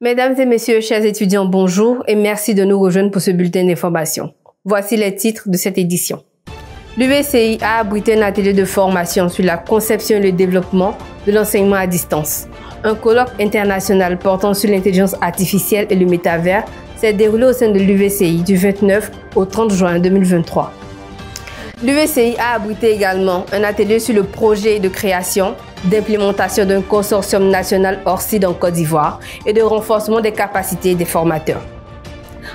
Mesdames et messieurs, chers étudiants, bonjour et merci de nous rejoindre pour ce bulletin d'information. Voici les titres de cette édition. L'UVCI a abrité un atelier de formation sur la conception et le développement de l'enseignement à distance. Un colloque international portant sur l'intelligence artificielle et le métavers s'est déroulé au sein de l'UVCI du 29 au 30 juin 2023. L'UVCI a abrité également un atelier sur le projet de création, d'implémentation d'un consortium national ORCID en Côte d'Ivoire et de renforcement des capacités des formateurs.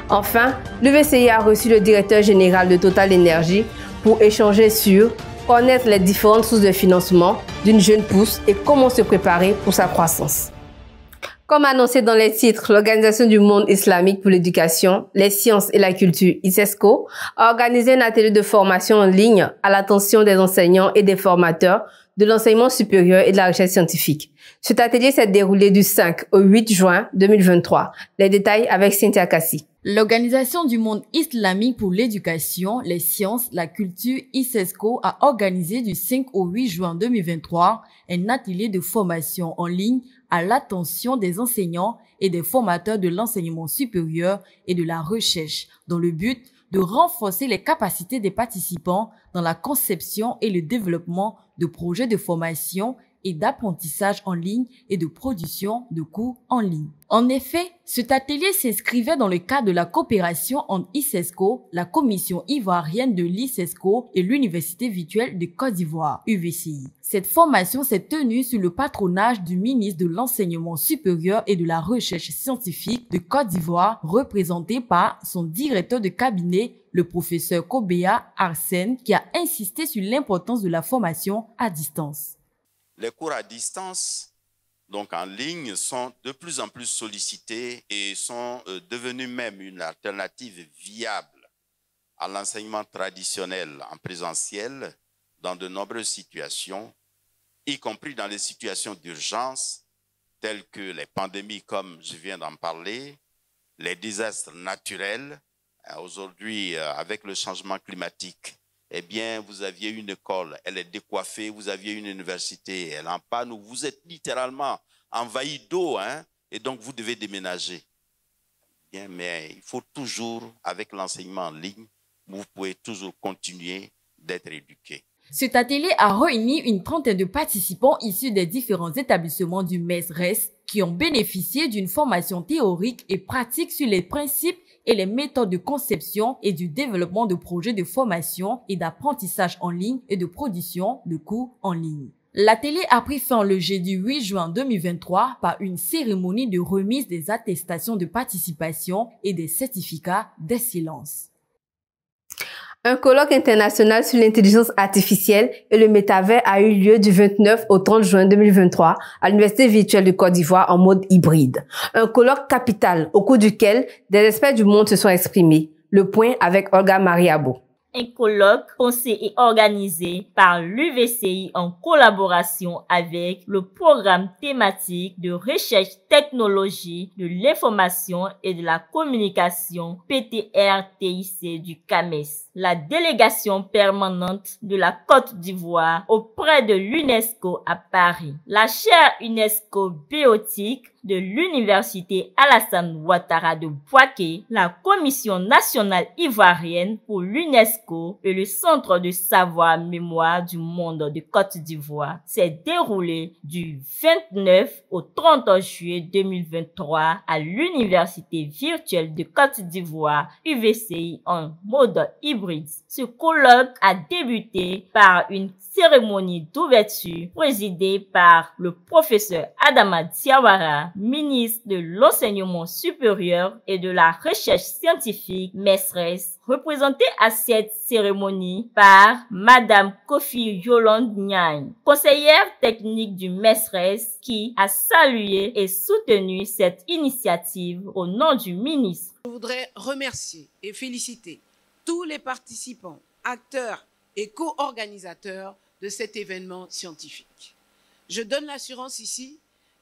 Enfin, l'UVCI a reçu le directeur général de Total Energy pour échanger sur connaître les différentes sources de financement d'une jeune pousse et comment se préparer pour sa croissance. Comme annoncé dans les titres, l'Organisation du monde islamique pour l'éducation, les sciences et la culture, ISESCO, a organisé un atelier de formation en ligne à l'attention des enseignants et des formateurs de l'enseignement supérieur et de la recherche scientifique. Cet atelier s'est déroulé du 5 au 8 juin 2023. Les détails avec Cynthia Kassi. L'Organisation du monde islamique pour l'éducation, les sciences, la culture, ISESCO, a organisé du 5 au 8 juin 2023 un atelier de formation en ligne à l'attention des enseignants et des formateurs de l'enseignement supérieur et de la recherche, dans le but de renforcer les capacités des participants dans la conception et le développement de projets de formation et d'apprentissage en ligne et de production de cours en ligne. En effet, cet atelier s'inscrivait dans le cadre de la coopération entre ISESCO, la Commission ivoirienne de l'ISESCO et l'Université virtuelle de Côte d'Ivoire, UVCI. Cette formation s'est tenue sous le patronage du ministre de l'Enseignement supérieur et de la Recherche scientifique de Côte d'Ivoire, représenté par son directeur de cabinet, le professeur Kobea Arsène, qui a insisté sur l'importance de la formation à distance. Les cours à distance, donc en ligne, sont de plus en plus sollicités et sont devenus même une alternative viable à l'enseignement traditionnel en présentiel dans de nombreuses situations, y compris dans les situations d'urgence telles que les pandémies comme je viens d'en parler, les désastres naturels. Aujourd'hui, avec le changement climatique, eh bien, vous aviez une école, elle est décoiffée, vous aviez une université, elle est en panne, vous êtes littéralement envahi d'eau, hein, et donc vous devez déménager. Bien, mais il faut toujours, avec l'enseignement en ligne, vous pouvez toujours continuer d'être éduqué. Cet atelier a réuni une trentaine de participants issus des différents établissements du MESRES qui ont bénéficié d'une formation théorique et pratique sur les principes et les méthodes de conception et du développement de projets de formation et d'apprentissage en ligne et de production de cours en ligne. L'atelier a pris fin le jeudi 8 juin 2023 par une cérémonie de remise des attestations de participation et des certificats d'excellence. Un colloque international sur l'intelligence artificielle et le métavers a eu lieu du 29 au 30 juin 2023 à l'Université virtuelle de Côte d'Ivoire en mode hybride. Un colloque capital au cours duquel des experts du monde se sont exprimés. Le point avec Olga Mariabo. Un colloque pensé et organisé par l'UVCI en collaboration avec le programme thématique de recherche technologie de l'information et de la communication PTR-TIC du CAMES, la délégation permanente de la Côte d'Ivoire auprès de l'UNESCO à Paris, la chaire UNESCO biotique de l'Université Alassane Ouattara de Bouaké, la Commission nationale ivoirienne pour l'UNESCO et le Centre de savoir-mémoire du monde de Côte d'Ivoire s'est déroulé du 29 au 30 juillet 2023 à l'Université virtuelle de Côte d'Ivoire, UVCI en mode hybride. Ce colloque a débuté par une cérémonie d'ouverture présidée par le professeur Adama Diawara, ministre de l'Enseignement supérieur et de la Recherche scientifique, MESRES, représenté à cette cérémonie par Madame Kofi Yolande Niagne, conseillère technique du MESRES, qui a salué et soutenu cette initiative au nom du ministre. Je voudrais remercier et féliciter tous les participants, acteurs et co-organisateurs de cet événement scientifique. Je donne l'assurance ici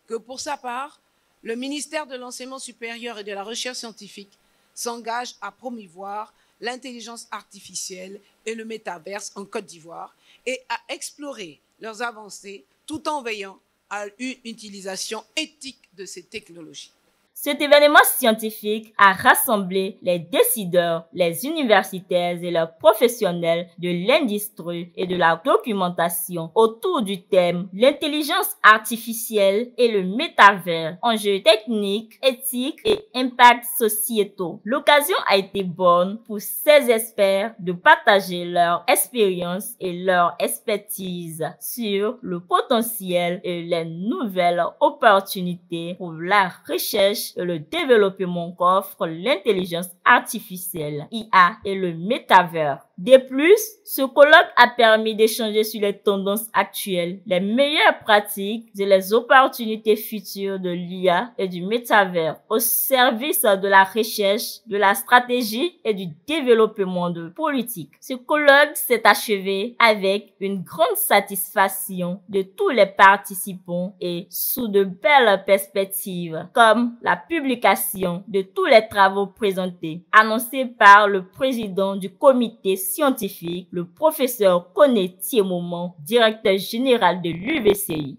que pour sa part, le ministère de l'Enseignement supérieur et de la Recherche scientifique s'engage à promouvoir l'intelligence artificielle et le métaverse en Côte d'Ivoire et à explorer leurs avancées tout en veillant à une utilisation éthique de ces technologies. Cet événement scientifique a rassemblé les décideurs, les universitaires et leurs professionnels de l'industrie et de la documentation autour du thème l'intelligence artificielle et le métavers, enjeux techniques, éthiques et impacts sociétaux. L'occasion a été bonne pour ces experts de partager leur expérience et leur expertise sur le potentiel et les nouvelles opportunités pour la recherche et le développement qu'offre l'intelligence artificielle, IA et le métavers. De plus, ce colloque a permis d'échanger sur les tendances actuelles, les meilleures pratiques et les opportunités futures de l'IA et du métavers au service de la recherche, de la stratégie et du développement de politiques. Ce colloque s'est achevé avec une grande satisfaction de tous les participants et sous de belles perspectives, comme la publication de tous les travaux présentés, annoncés par le président du comité scientifique, le professeur Koné Thiemouman, directeur général de l'UVCI.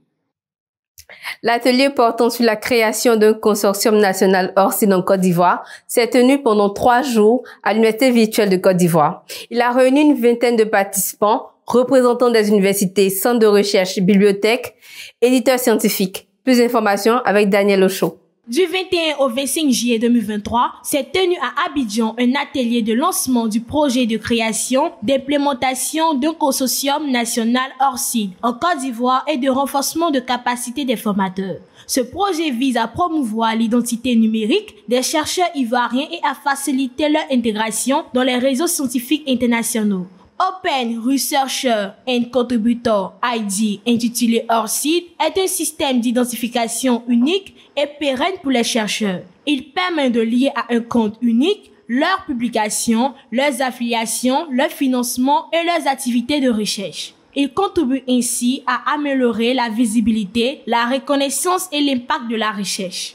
L'atelier portant sur la création d'un consortium national ORCID en Côte d'Ivoire s'est tenu pendant 3 jours à l'Université virtuelle de Côte d'Ivoire. Il a réuni une vingtaine de participants, représentants des universités, centres de recherche, bibliothèques, éditeurs scientifiques. Plus d'informations avec Daniel Ocho. Du 21 au 25 juillet 2023, s'est tenu à Abidjan un atelier de lancement du projet de création, d'implémentation d'un consortium national ORCID en Côte d'Ivoire et de renforcement de capacités des formateurs. Ce projet vise à promouvoir l'identité numérique des chercheurs ivoiriens et à faciliter leur intégration dans les réseaux scientifiques internationaux. Open Researcher and Contributor ID, intitulé ORCID, est un système d'identification unique et pérenne pour les chercheurs. Il permet de lier à un compte unique leurs publications, leurs affiliations, leur financement et leurs activités de recherche. Il contribue ainsi à améliorer la visibilité, la reconnaissance et l'impact de la recherche.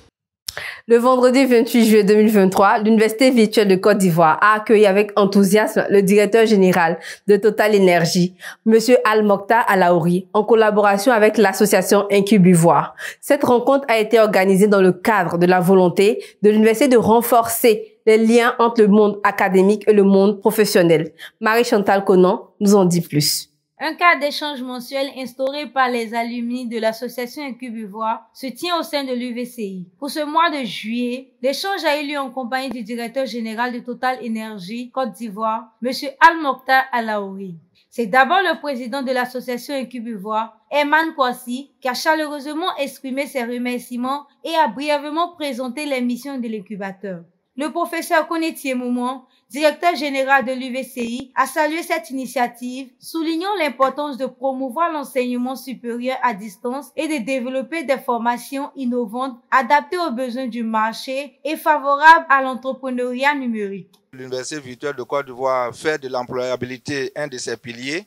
Le vendredi 28 juillet 2023, l'Université virtuelle de Côte d'Ivoire a accueilli avec enthousiasme le directeur général de Total Énergie, M. Al-Mokhtar Alaouri, en collaboration avec l'association Incubivoire. Cette rencontre a été organisée dans le cadre de la volonté de l'université de renforcer les liens entre le monde académique et le monde professionnel. Marie-Chantal Conan nous en dit plus. Un cadre d'échange mensuel instauré par les alumni de l'association Incubivoire se tient au sein de l'UVCI. Pour ce mois de juillet, l'échange a eu lieu en compagnie du directeur général de Total Énergie Côte d'Ivoire, M. Al-Mokhtar Alaouri. C'est d'abord le président de l'association Incubivoire, Herman Kwasi, qui a chaleureusement exprimé ses remerciements et a brièvement présenté les missions de l'incubateur. Le professeur Koné Thiemouman, directeur général de l'UVCI, a salué cette initiative, soulignant l'importance de promouvoir l'enseignement supérieur à distance et de développer des formations innovantes adaptées aux besoins du marché et favorables à l'entrepreneuriat numérique. L'Université virtuelle de Côte d'Ivoire fait de l'employabilité un de ses piliers.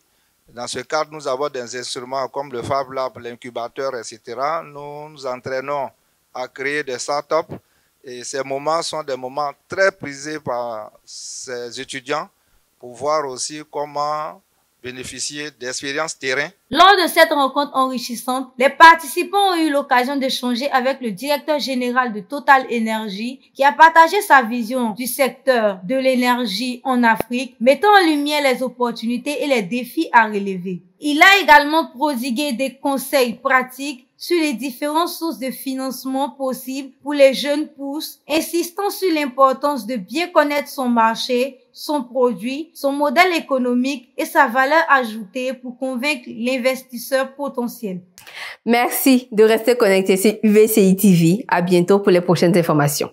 Dans ce cadre, nous avons des instruments comme le Fab Lab, l'incubateur, etc. Nous nous entraînons à créer des startups. Et ces moments sont des moments très prisés par ces étudiants pour voir aussi comment bénéficier d'expériences terrain. Lors de cette rencontre enrichissante, les participants ont eu l'occasion d'échanger avec le directeur général de Total Énergie qui a partagé sa vision du secteur de l'énergie en Afrique, mettant en lumière les opportunités et les défis à relever. Il a également prodigué des conseils pratiques sur les différentes sources de financement possibles pour les jeunes pousses, insistant sur l'importance de bien connaître son marché, son produit, son modèle économique et sa valeur ajoutée pour convaincre l'investisseur potentiel. Merci de rester connecté sur UVCI TV. À bientôt pour les prochaines informations.